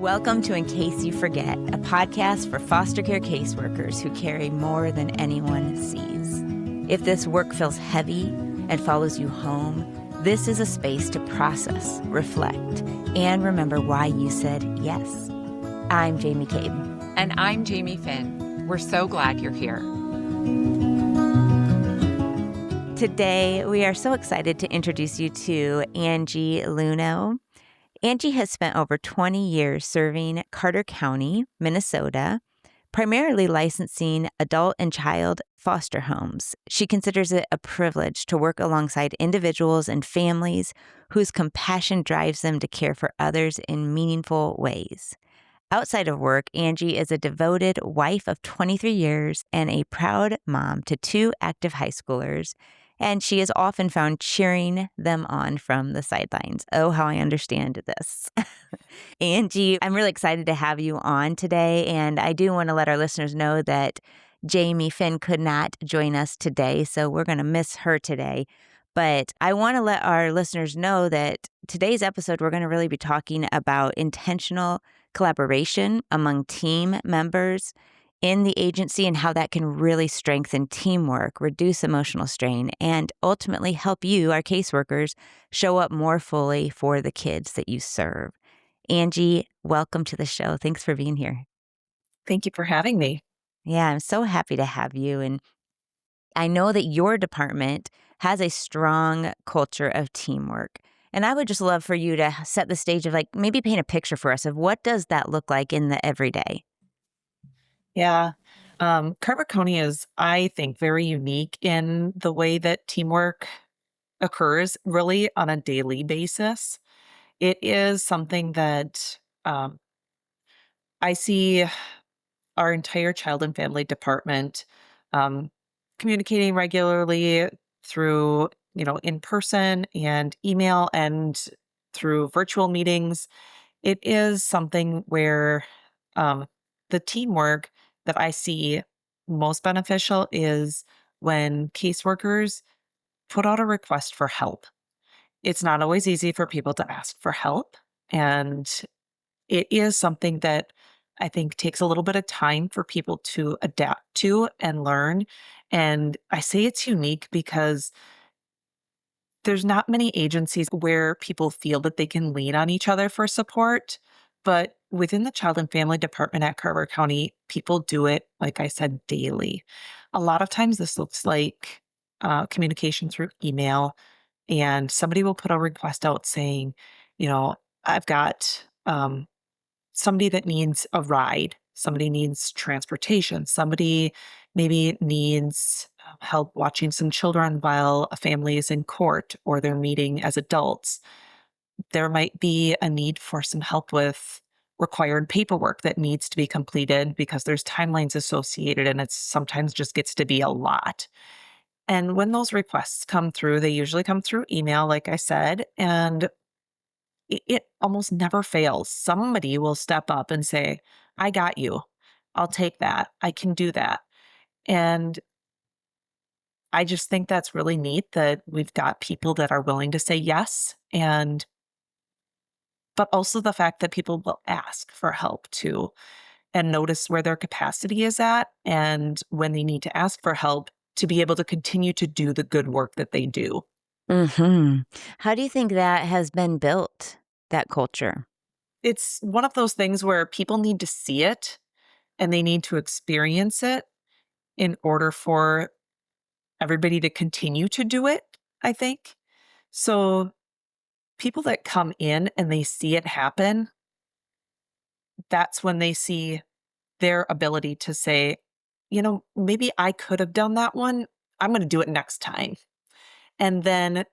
Welcome to In Case You Forget, a podcast for foster care caseworkers who carry more than anyone sees. If this work feels heavy and follows you home, this is a space to process, reflect, and remember why you said yes. I'm Jamie Cabe. And I'm Jamie Finn. We're so glad you're here. Today, we are so excited to introduce you to Angie Lunow. Angie has spent over 20 years serving Carver County, Minnesota, primarily licensing adult and child foster homes. She considers it a privilege to work alongside individuals and families whose compassion drives them to care for others in meaningful ways. Outside of work, Angie is a devoted wife of 23 years and a proud mom to 2 active high schoolers, and she is often found cheering them on from the sidelines. Oh, how I understand this. Angie, I'm really excited to have you on today, and I do want to let our listeners know that Jamie Finn could not join us today, so we're going to miss her today. But I want to let our listeners know that today's episode, we're going to really be talking about intentional collaboration among team members in the agency and how that can really strengthen teamwork, reduce emotional strain, and ultimately help you, our caseworkers, show up more fully for the kids that you serve. Angie, welcome to the show. Thanks for being here. Thank you for having me. Yeah, I'm so happy to have you. And I know that your department has a strong culture of teamwork. And I would just love for you to set the stage of maybe paint a picture for us of what does that look like in the everyday? Yeah. Carver County is, I think, very unique in the way that teamwork occurs really on a daily basis. It is something that I see our entire child and family department um, communicating regularly through, in person and email and through virtual meetings. It is something where um, the teamwork that I see most beneficial is when caseworkers put out a request for help. It's not always easy for people to ask for help. And it is something that I think takes a little bit of time for people to adapt to and learn. And I say it's unique because there's not many agencies where people feel that they can lean on each other for support. But within the Child and Family Department at Carver County, people do it, like I said, daily. A lot of times this looks like communication through email, and somebody will put a request out saying, I've got somebody that needs a ride, somebody needs transportation, somebody maybe needs help watching some children while a family is in court or they're meeting as adults. There might be a need for some help with required paperwork that needs to be completed because there's timelines associated and it sometimes just gets to be a lot. And when those requests come through, they usually come through email, like I said, and it almost never fails. Somebody will step up and say, I got you. I'll take that. I can do that. And I just think that's really neat that we've got people that are willing to say yes. But also the fact that people will ask for help too and notice where their capacity is at. And when they need to ask for help, to be able to continue to do the good work that they do. Mm-hmm. How do you think that has been built, that culture? It's one of those things where people need to see it and they need to experience it in order for everybody to continue to do it, I think. So people that come in and they see it happen, that's when they see their ability to say, maybe I could have done that one. I'm going to do it next time. And then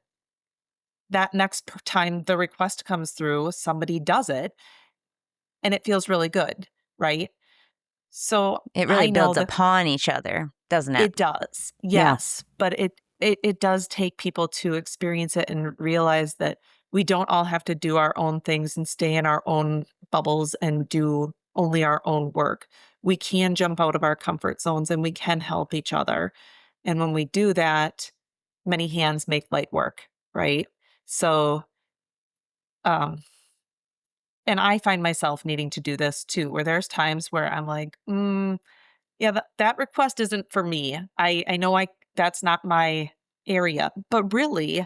that next time the request comes through, somebody does it and it feels really good, right? So It really I know builds that upon each other, doesn't it? it does. Yeah. Yes. But it does take people to experience it and realize that we don't all have to do our own things and stay in our own bubbles and do only our own work. We can jump out of our comfort zones and we can help each other. And when we do that, many hands make light work, right? So, um, and I find myself needing to do this too, where there's times where I'm like, yeah, that request isn't for me. I know that's not my area, but really,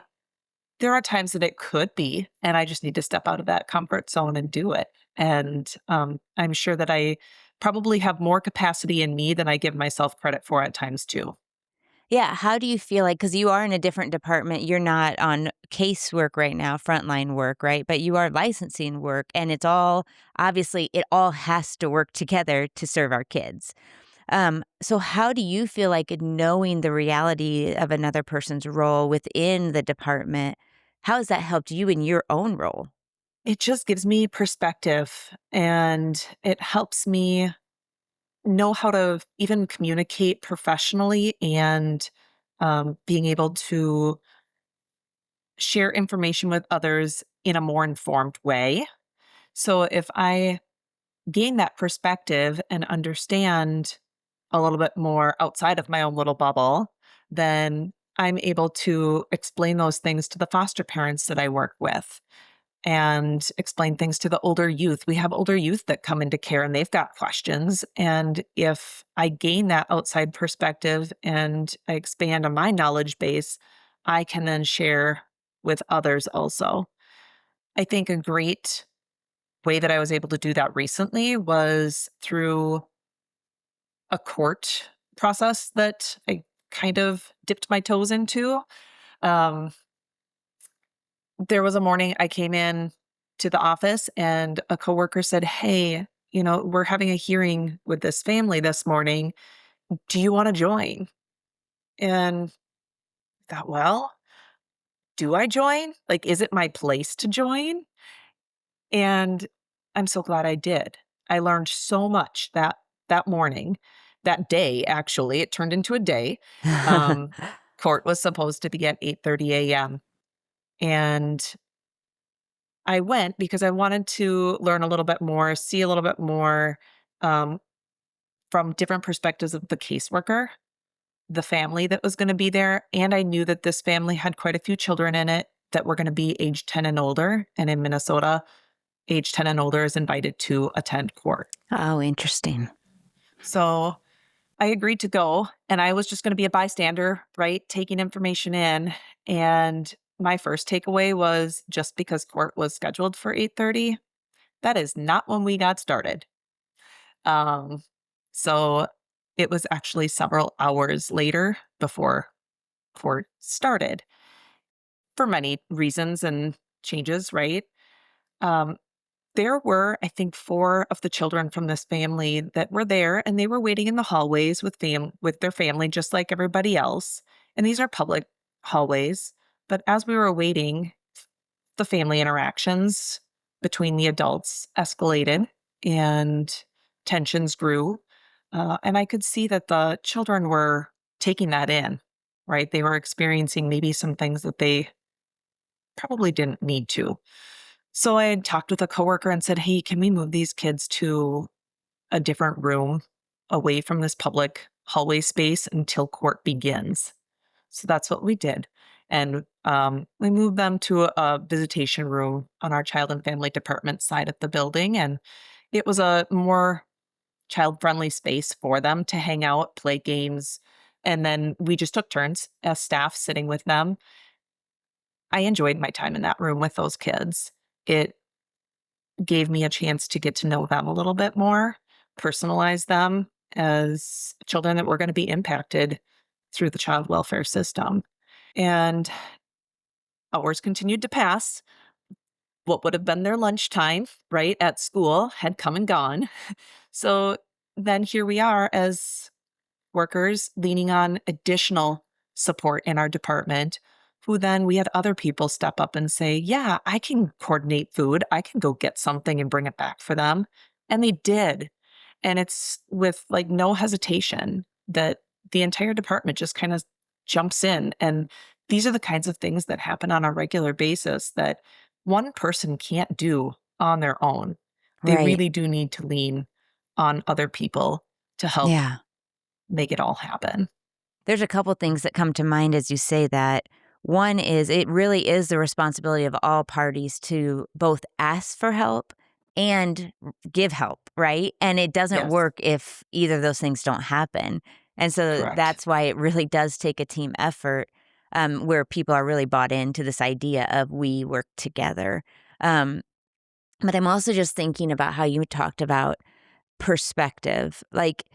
there are times that it could be, and I just need to step out of that comfort zone and do it. And I'm sure that I probably have more capacity in me than I give myself credit for at times too. Yeah, how do you feel like, because you are in a different department, you're not on casework right now, frontline work, right? But you are licensing work, and it's all obviously, it all has to work together to serve our kids. So how do you feel like knowing the reality of another person's role within the department, how has that helped you in your own role? It just gives me perspective and it helps me know how to even communicate professionally and being able to share information with others in a more informed way. So if I gain that perspective and understand a little bit more outside of my own little bubble, then I'm able to explain those things to the foster parents that I work with and explain things to the older youth. We have older youth that come into care and they've got questions. And if I gain that outside perspective and I expand on my knowledge base, I can then share with others also. I think a great way that I was able to do that recently was through a court process that I kind of dipped my toes into. Um, there was a morning I came in to the office and a coworker said, "Hey, we're having a hearing with this family this morning. Do you want to join?" And I thought, well, do I join? Like, is it my place to join? And I'm so glad I did. I learned so much that morning, that day actually. It turned into a day. Um, Court was supposed to be at 8:30 a.m. And I went because I wanted to learn a little bit more, see a little bit more um, from different perspectives of the caseworker, the family that was going to be there. And I knew that this family had quite a few children in it that were going to be age 10 and older. And in Minnesota, age 10 and older is invited to attend court. Oh, interesting. So I agreed to go, and I was just going to be a bystander, right? Taking information in. And my first takeaway was just because court was scheduled for 8:30, that is not when we got started. Um, so it was actually several hours later before court started for many reasons and changes, right? Um, There were, I think, 4 of the children from this family that were there, and they were waiting in the hallways with their family just like everybody else, and these are public hallways, but as we were waiting, the family interactions between the adults escalated and tensions grew, and I could see that the children were taking that in, right? They were experiencing maybe some things that they probably didn't need to. So I had talked with a coworker and said, "Hey, can we move these kids to a different room away from this public hallway space until court begins?" So that's what we did. And we moved them to a visitation room on our child and family department side of the building. And it was a more child friendly space for them to hang out, play games. And then we just took turns as staff sitting with them. I enjoyed my time in that room with those kids. It gave me a chance to get to know them a little bit more, personalize them as children that were going to be impacted through the child welfare system. And hours continued to pass. What would have been their lunchtime, right, at school had come and gone. So then here we are as workers leaning on additional support in our department, who then we had other people step up and say, "Yeah, I can coordinate food. I can go get something and bring it back for them." And they did. And it's with like no hesitation that the entire department just kind of jumps in. And these are the kinds of things that happen on a regular basis that one person can't do on their own. They Right. really do need to lean on other people to help Yeah. make it all happen. There's a couple things that come to mind as you say that. One is it really is the responsibility of all parties to both ask for help and give help, right? And it doesn't Yes, work if either of those things don't happen. And so correct. that's why it really does take a team effort, where people are really bought into this idea of we work together. Um, but I'm also just thinking about how you talked about perspective. Like,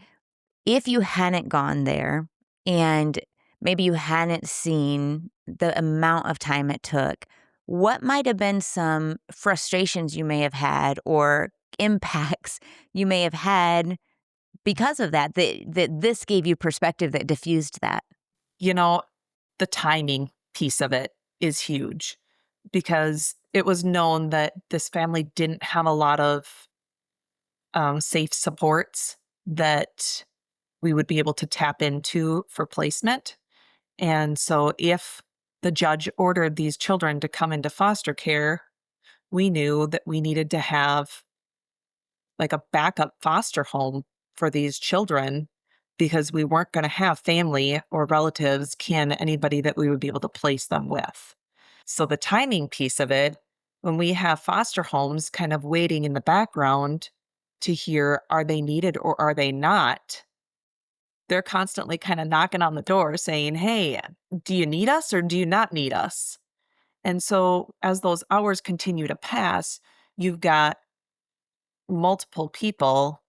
if you hadn't gone there and maybe you hadn't seen the amount of time it took, what might have been some frustrations you may have had or impacts you may have had because of that this gave you perspective that diffused that? You know, the timing piece of it is huge because it was known that this family didn't have a lot of safe supports that we would be able to tap into for placement. And so, if the judge ordered these children to come into foster care, we knew that we needed to have like a backup foster home for these children because we weren't going to have family or relatives, kin, anybody that we would be able to place them with. So, the timing piece of it, when we have foster homes kind of waiting in the background to hear are they needed or are they not, they're constantly kind of knocking on the door saying, "Hey, do you need us or do you not need us?" And so as those hours continue to pass, you've got multiple people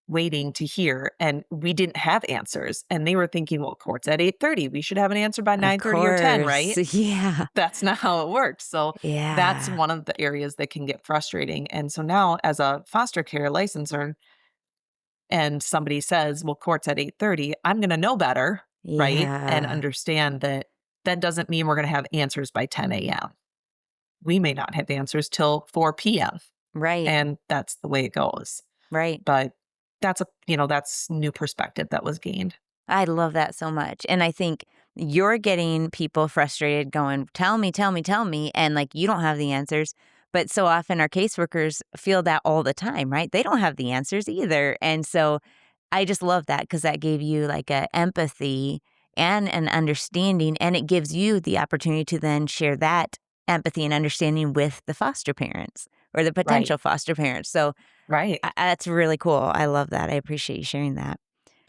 waiting to hear, and we didn't have answers. And they were thinking, well, court's at 8:30. We should have an answer by Of 9:30 or 10, course. right? Yeah. That's not how it works. So that's Yeah. one of the areas that can get frustrating. And so now as a foster care licensor and somebody says, well, court's at 8:30, I'm going to know better, right? And Yeah. understand that that doesn't mean we're going to have answers by 10 a.m. We may not have answers till 4 p.m. Right. And that's the way it goes. Right. But that's new perspective that was gained. I love that so much. And I think you're getting people frustrated going, tell me, tell me, tell me. And like, you don't have the answers. But so often our caseworkers feel that all the time, right? They don't have the answers either. And so I just love that because that gave you like a empathy and an understanding. And it gives you the opportunity to then share that empathy and understanding with the foster parents or the Right. potential foster parents. So Right. that's really cool. I love that. I appreciate you sharing that.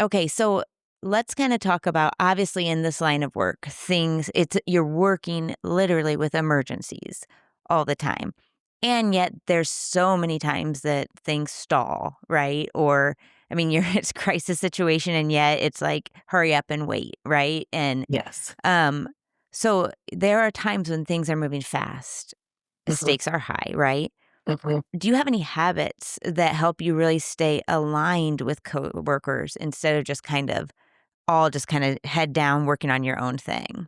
Okay, so let's kind of talk about obviously in this line of work, things it's you're working literally with emergencies all the time. And yet there's so many times that things stall, right? Or I mean, you're it's crisis situation and yet it's like hurry up and wait, right? And Yes. um so there are times when things are moving fast. Mhm. Stakes are high, right? Mhm. Do you have any habits that help you really stay aligned with coworkers instead of just kind of all just kind of head down working on your own thing?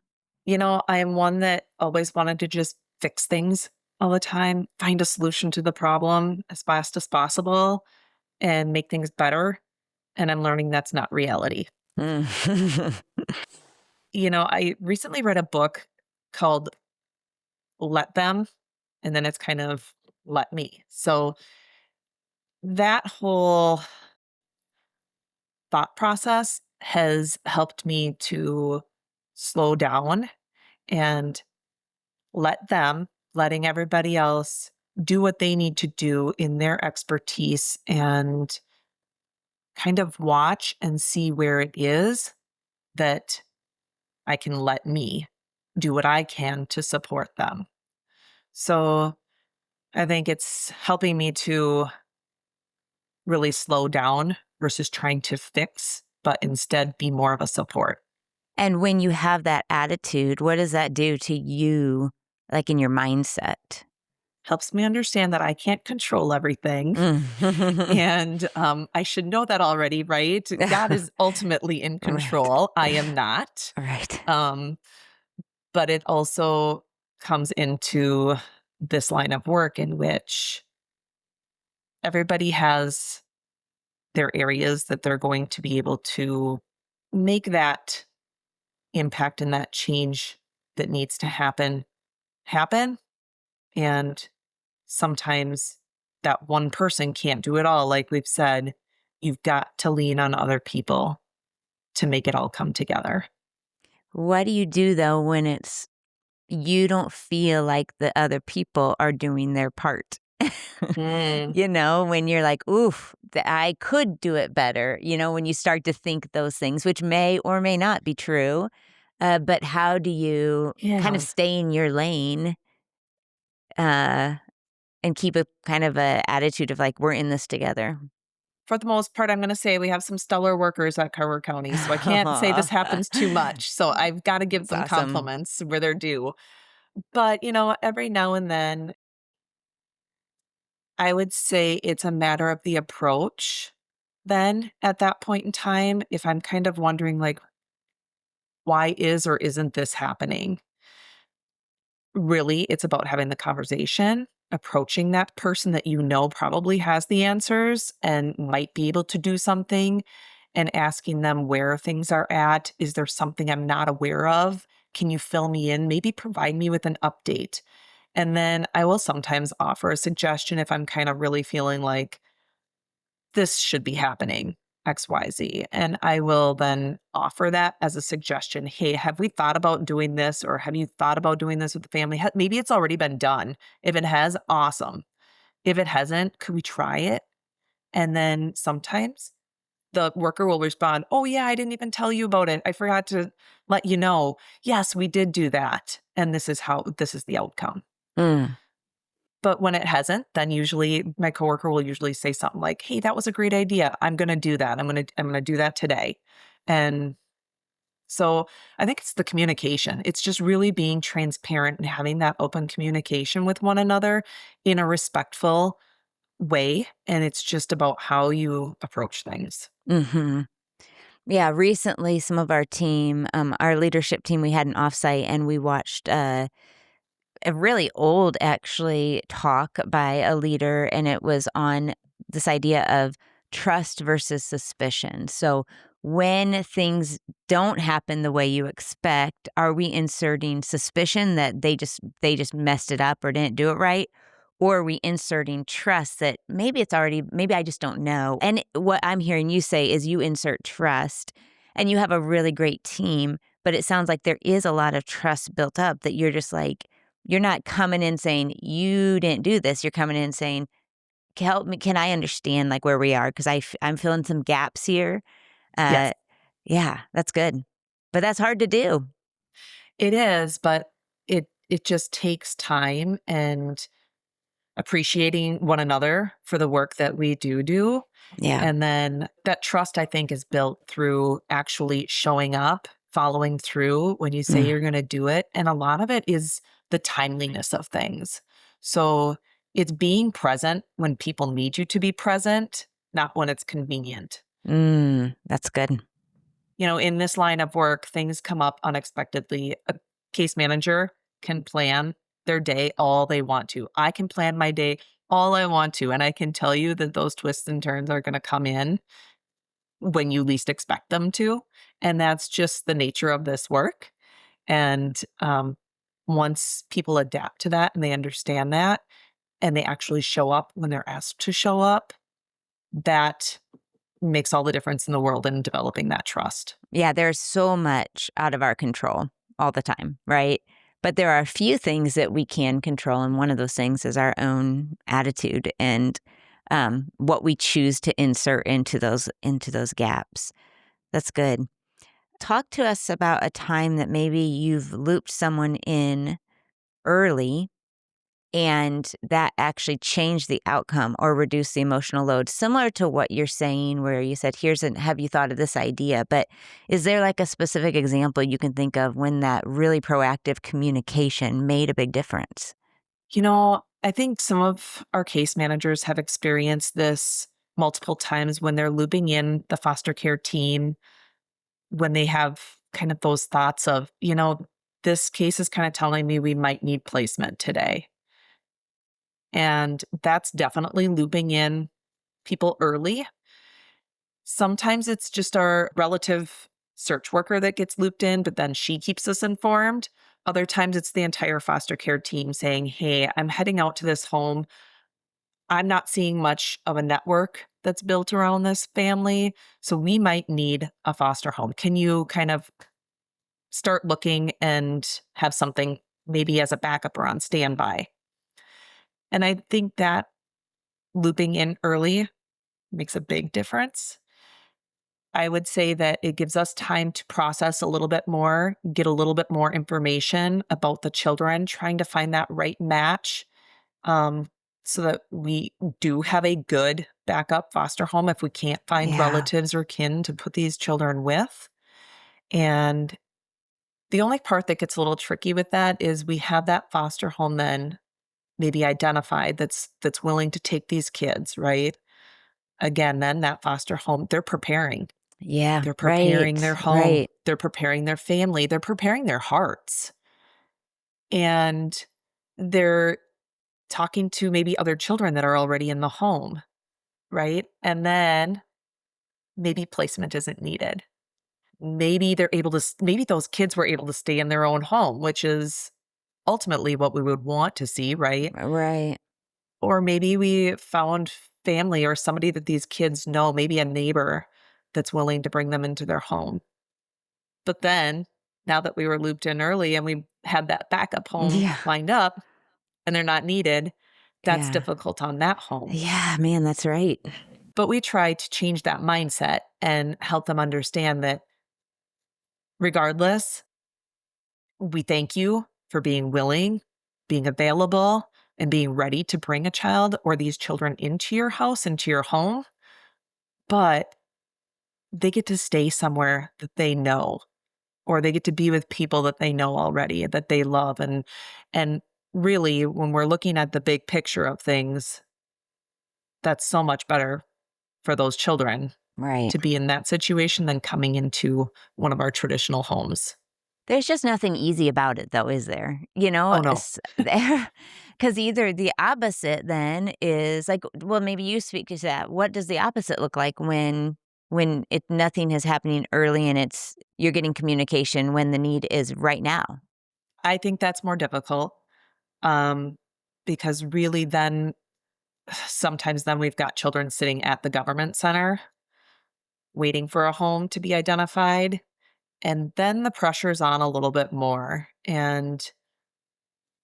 I am one that always wanted to just fix things all the time, find a solution to the problem as fast as possible and make things better. And I'm learning that's not reality. Mm. I recently read a book called Let Them, and then it's kind of Let Me. So that whole thought process has helped me to slow down and letting everybody else do what they need to do in their expertise and kind of watch and see where it is that I can let me do what I can to support them. So I think it's helping me to really slow down versus trying to fix, but instead be more of a support. And when you have that attitude, what does that do to you, like in your mindset? Helps me understand that I can't control everything. Mm. And I should know that already, right? God is ultimately in Right. control. I am not. Right. Um, but it also comes into this line of work in which everybody has their areas that they're going to be able to make that impact and that change that needs to happen. And sometimes that one person can't do it all. Like we've said, you've got to lean on other people to make it all come together. What do you do though when it's you don't feel like the other people are doing their part? Mm. When you're like, oof, I could do it better, when you start to think those things, which may or may not be true. But how do you kind of Yeah. stay in your lane uh, and keep a kind of a attitude of like, we're in this together? For the most part, I'm gonna say we have some stellar workers at Carver County, so I can't say this happens too much. So I've gotta give That's them awesome. compliments where they're due. But, every now and then, I would say it's a matter of the approach then at that point in time, if I'm kind of wondering, like, why is or isn't this happening? Really, it's about having the conversation, approaching that person that probably has the answers and might be able to do something, and asking them where things are at. Is there something I'm not aware of? Can you fill me in? Maybe provide me with an update. And then I will sometimes offer a suggestion if I'm kind of really feeling like this should be happening, XYZ. And I will then offer that as a suggestion. Hey, have we thought about doing this? Or have you thought about doing this with the family? Maybe it's already been done. If it has, awesome. If it hasn't, could we try it? And then sometimes the worker will respond, oh, yeah, I didn't even tell you about it. I forgot to let you know. Yes, we did do that. And this is the outcome. Mm, But when it hasn't, then usually my coworker will usually say something like, "Hey, that was a great idea. I'm gonna do that. I'm gonna do that today." And so I think it's the communication. It's just really being transparent and having that open communication with one another in a respectful way. And it's just about how you approach things. hmm Yeah, recently, some of our team, our leadership team, we had an offsite and we watched a really old actually talk by a leader, and it was on this idea of trust versus suspicion. So when things don't happen the way you expect, are we inserting suspicion that they just messed it up or didn't do it right? Or are we inserting trust that maybe I just don't know? And what I'm hearing you say is you insert trust and you have a really great team, but it sounds like there is a lot of trust built up that you're just like, you're not coming in saying, "You didn't do this." You're coming in saying, "Help me, can I understand, like, where we are? Because I'm feeling some gaps here." Uh, Yes, yeah, that's good. But that's hard to do. it is, but it just takes time and appreciating one another for the work that we do. Yeah. And then that trust, I think, is built through actually showing up, following through when you say Mm, you're going to do it. And a lot of it is the timeliness of things. So it's being present when people need you to be present, not when it's convenient. that's good. In this line of work, things come up unexpectedly. A case manager can plan their day all they want to. I can plan my day all I want to. And I can tell you that those twists and turns are going to come in when you least expect them to. And that's just the nature of this work. And once people adapt to that and they understand that and they actually show up when they're asked to show up, that makes all the difference in the world in developing that trust. Yeah, there's so much out of our control all the time, right? But there are a few things that we can control, and one of those things is our own attitude and, what we choose to insert into those gaps. That's good. Talk to us about a time that maybe you've looped someone in early and that actually changed the outcome or reduced the emotional load, similar to what you're saying, where you said, have you thought of this idea? But is there like a specific example you can think of when that really proactive communication made a big difference? I think some of our case managers have experienced this multiple times when they're looping in the foster care team, when they have kind of those thoughts of, this case is kind of telling me we might need placement today. And that's definitely looping in people early. Sometimes it's just our relative search worker that gets looped in, but then she keeps us informed. Other times it's the entire foster care team saying, hey, I'm heading out to this home. I'm not seeing much of a network that's built around this family. So we might need a foster home. Can you kind of start looking and have something maybe as a backup or on standby? And I think that looping in early makes a big difference. I would say that it gives us time to process a little bit more, get a little bit more information about the children, trying to find that right match, um, so that we do have a good backup foster home if we can't find Yeah. relatives or kin to put these children with. And the only part that gets a little tricky with that is we have that foster home then maybe identified that's willing to take these kids, right? Again, then that foster home, they're preparing. Yeah. They're preparing their Right. home, Right. they're preparing their family, they're preparing their hearts, and they're talking to maybe other children that are already in the home, right? And then maybe placement isn't needed. Maybe they're able to maybe those kids were able to stay in their own home, which is ultimately what we would want to see, right? Right. Or maybe we found family or somebody that these kids know, maybe a neighbor that's willing to bring them into their home. But then, now that we were looped in early and we had that backup home Yeah. lined up and they're not needed, that's Yeah. difficult on that home. Yeah, man, that's right. But we try to change that mindset and help them understand that regardless, we thank you for being willing, being available, and being ready to bring a child or these children into your house, into your home. But they get to stay somewhere that they know, or they get to be with people that they know already, that they love. And really, when we're looking at the big picture of things, that's so much better for those children Right. to be in that situation than coming into one of our traditional homes. There's just nothing easy about it though, is there? You know, Oh, no. there, because either the opposite then is like, well, maybe you speak to that. What does the opposite look like when it nothing is happening early and it's you're getting communication when the need is right now? I think that's more difficult, um, because really then sometimes then we've got children sitting at the government center waiting for a home to be identified, and then the pressure's on a little bit more. And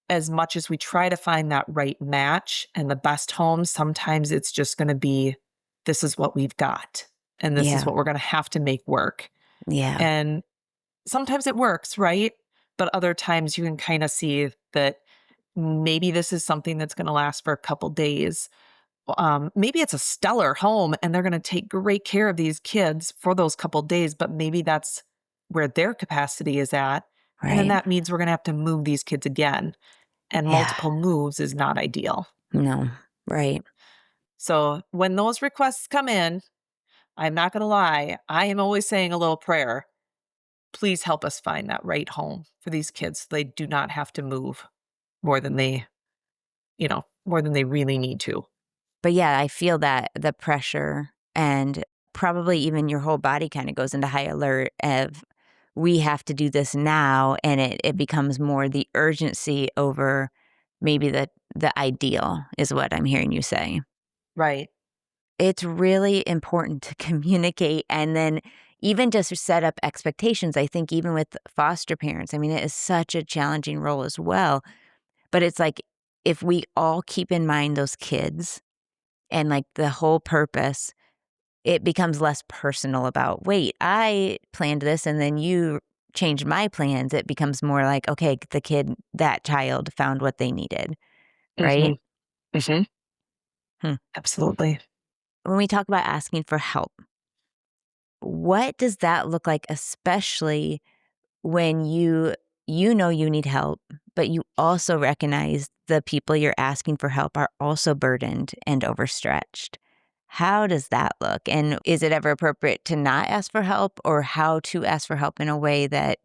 as much as we try to find that right match and the best home, sometimes it's just going to be this is what we've got, and this is Yeah. what we're going to have to make work. Yeah. And sometimes it works, right? But other times you can kind of see that maybe this is something that's going to last for a couple days. Maybe it's a stellar home and they're going to take great care of these kids for those couple days, but maybe that's where their capacity is at. And then Right. that means we're going to have to move these kids again. And Yeah. multiple moves is not ideal. No. Right. So when those requests come in, I'm not going to lie, I am always saying a little prayer. Please help us find that right home for these kids so they do not have to move more than they, more than they really need to. But yeah, I feel that the pressure and probably even your whole body kind of goes into high alert of we have to do this now and it becomes more the urgency over maybe the ideal is what I'm hearing you say. Right. It's really important to communicate and then even just set up expectations. I think even with foster parents, I mean, it is such a challenging role as well. But it's like if we all keep in mind those kids and like the whole purpose, it becomes less personal about, wait, I planned this and then you changed my plans. It becomes more like, okay, the kid, that child found what they needed, right? Mhm. Mhm. Hmm. Absolutely. When we talk about asking for help, what does that look like, especially when you know you need help, but you also recognize the people you're asking for help are also burdened and overstretched. How does that look? And is it ever appropriate to not ask for help or how to ask for help in a way that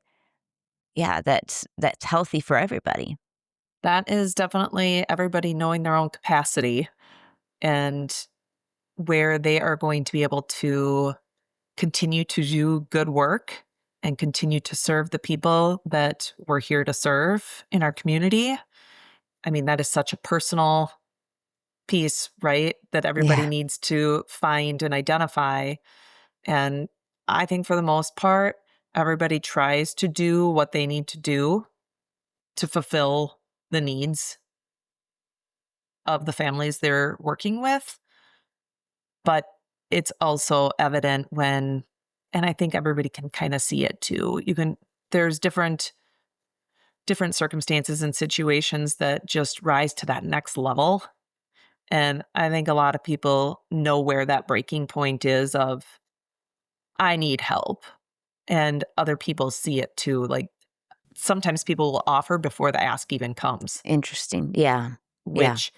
yeah, that's healthy for everybody? That is definitely everybody knowing their own capacity and where they are going to be able to continue to do good work and continue to serve the people that we're here to serve in our community. I mean, that is such a personal piece, right? That everybody Yeah. needs to find and identify. And I think for the most part, everybody tries to do what they need to do to fulfill the needs. of the families they're working with, but it's also evident when, and I think everybody can kind of see it too. There's different circumstances and situations that just rise to that next level. And I think a lot of people know where that breaking point is of, I need help. And other people see it too. Like sometimes people will offer before the ask even comes, Interesting. Yeah. Yeah. which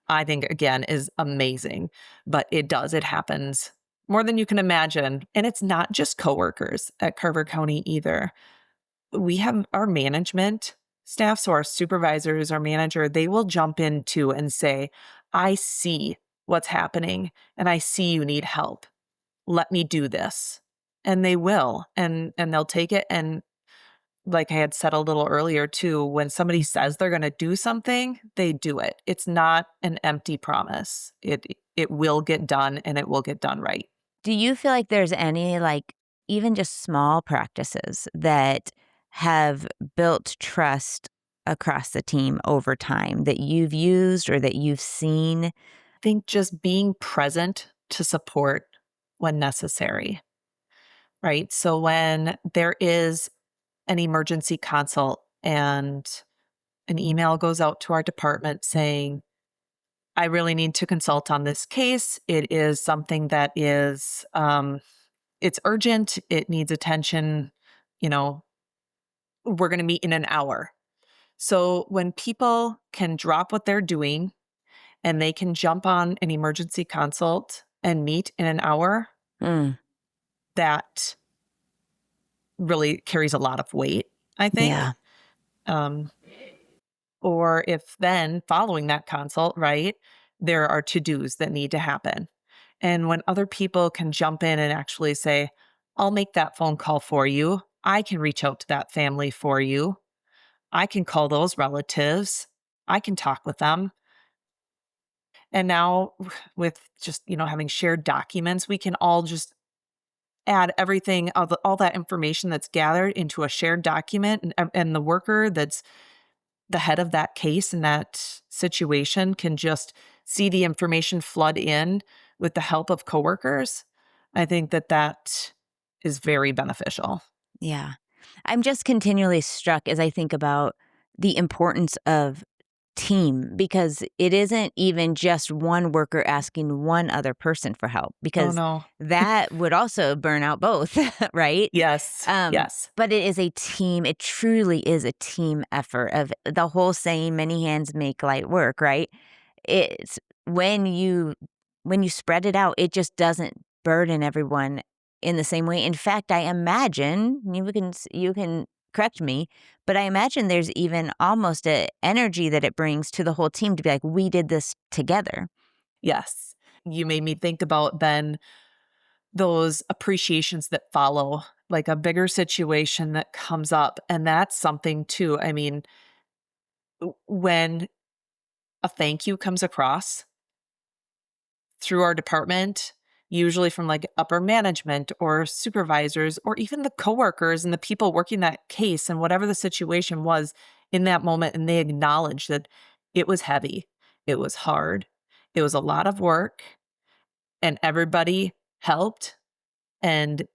I think again is amazing. But it happens more than you can imagine. And it's not just coworkers at Carver County either. We have our management staff, so our supervisors, our manager, they will jump in too and say, I see what's happening and I see you need help. Let me do this. And they will. And they'll take it. And like I had said a little earlier too, when somebody says they're going to do something, they do it. It's not an empty promise. It will get done and it will get done right. Do you feel like there's any, like, even just small practices that have built trust across the team over time that you've used or that you've seen? Think just being present to support when necessary, right? So when there is an emergency consult and an email goes out to our department saying, I really need to consult on this case. It is something that is, it's urgent. It needs attention. You know, we're going to meet in an hour. So when people can drop what they're doing and they can jump on an emergency consult and meet in an hour, Mm, that really carries a lot of weight, I think. yeah. Um, or if then following that consult, right, there are to dos that need to happen. And when other people can jump in and actually say, I'll make that phone call for you, I can reach out to that family for you, I can call those relatives, I can talk with them. And now with just, having shared documents, we can all just add everything, all that information that's gathered into a shared document, and the worker that's the head of that case in that situation can just see the information flood in with the help of coworkers. I think that is very beneficial. Yeah. I'm just continually struck as I think about the importance of team because it isn't even just one worker asking one other person for help Oh because no. that would also burn out both, right? Yes. Yes. But it is a team. It truly is a team effort of the whole saying, many hands make light work, right? It's when you spread it out, it just doesn't burden everyone in the same way. In fact, I imagine you can correct me, but I imagine there's even almost a energy that it brings to the whole team to be like, we did this together. Yes. You made me think about then those appreciations that follow, like a bigger situation that comes up. And that's something too. I mean, when a thank you comes across through our department, usually from like upper management or supervisors or even the coworkers and the people working that case and whatever the situation was in that moment, and they acknowledge that it was heavy, it was hard, it was a lot of work, and everybody helped, and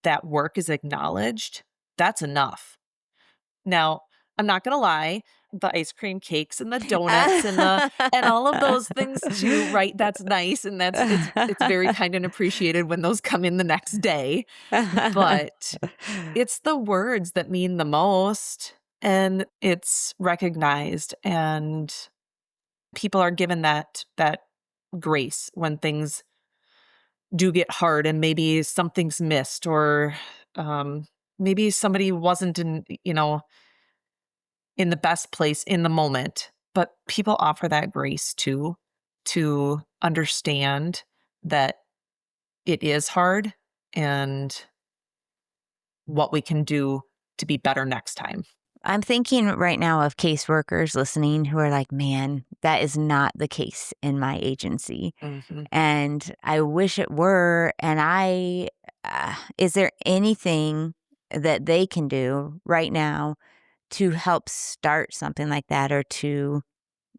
that work is acknowledged, that's enough. Now, I'm not gonna lie, the ice cream cakes and the donuts and all of those things too, right? That's nice, and it's very kind and appreciated when those come in the next day, but it's the words that mean the most, and it's recognized, and people are given that grace when things do get hard and maybe something's missed or, maybe somebody wasn't in the best place in the moment, but people offer that grace too, to understand that it is hard and what we can do to be better next time. I'm thinking right now of caseworkers listening who are like, man, that is not the case in my agency. Mhm. And I wish it were. And is there anything that they can do right now to help start something like that or to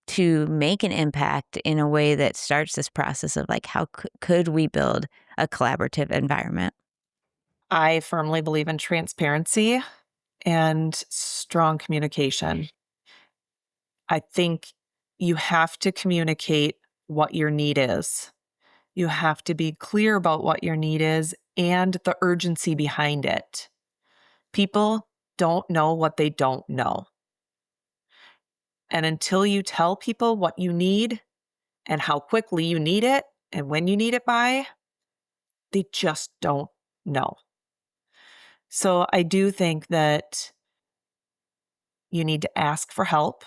to make an impact in a way that starts this process of like, how could we build a collaborative environment? I firmly believe in transparency and strong communication. I think you have to communicate what your need is. You have to be clear about what your need is and the urgency behind it. People don't know what they don't know. And until you tell people what you need and how quickly you need it and when you need it by, they just don't know. So I do think that you need to ask for help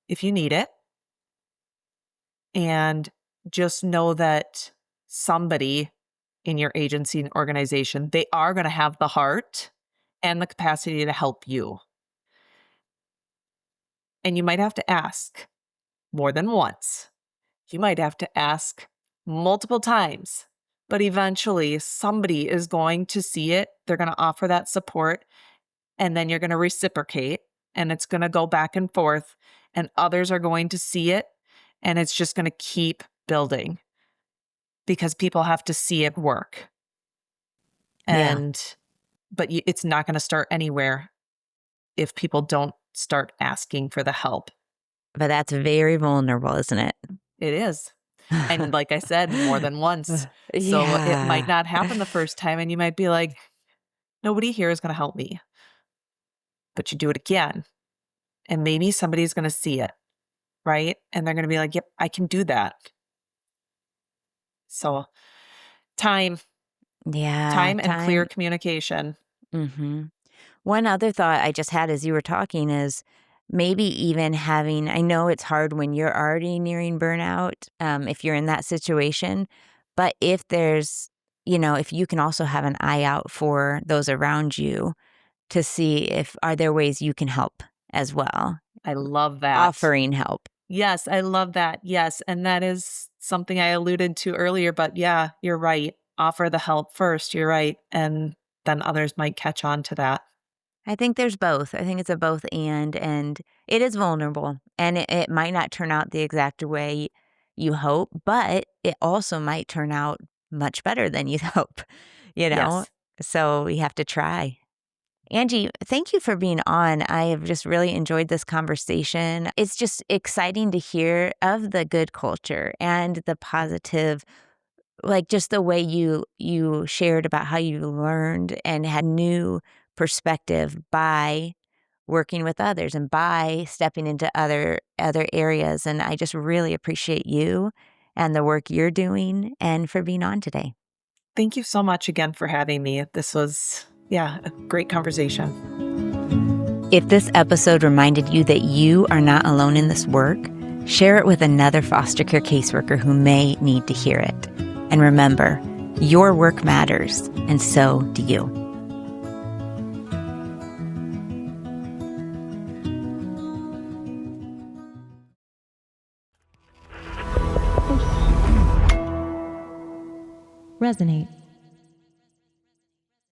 if you need it. And just know that somebody in your agency and organization, they are going to have the heart and the capacity to help you. And you might have to ask more than once. You might have to ask multiple times, but eventually somebody is going to see it. They're going to offer that support, and then you're going to reciprocate, and it's going to go back and forth, and others are going to see it, and it's just going to keep building because people have to see it work. Yeah. But it's not going to start anywhere if people don't start asking for the help. But that's very vulnerable, isn't it? It is. And like I said, more than once. So it might Yeah. not happen the first time, and you might be like, nobody here is going to help me. But you do it again, and maybe somebody's going to see it, right? And they're going to be like, yep, I can do that. So time Yeah. and clear Time. communication. Mm-hmm. One other thought I just had as you were talking is maybe even having, I know it's hard when you're already nearing burnout, if you're in that situation, but if there's, if you can also have an eye out for those around you to see if are there ways you can help as well, I love that. offering help. Yes, I love that. Yes. And that is something I alluded to earlier, but yeah, you're right. Offer the help first. You're right. And then others might catch on to that. I think there's both. I think it's a both and it is vulnerable and it might not turn out the exact way you hope, but it also might turn out much better than you'd hope, you know? Yes. So we have to try. Angie, thank you for being on. I have just really enjoyed this conversation. It's just exciting to hear of the good culture and the positive, like just the way you shared about how you learned and had new perspective by working with others and by stepping into other areas, and I just really appreciate you and the work you're doing and for being on today. Thank you so much again for having me. This was, yeah, a great conversation. If this episode reminded you that you are not alone in this work, share it with another foster care caseworker who may need to hear it. And remember, your work matters, and so do you. Resonate.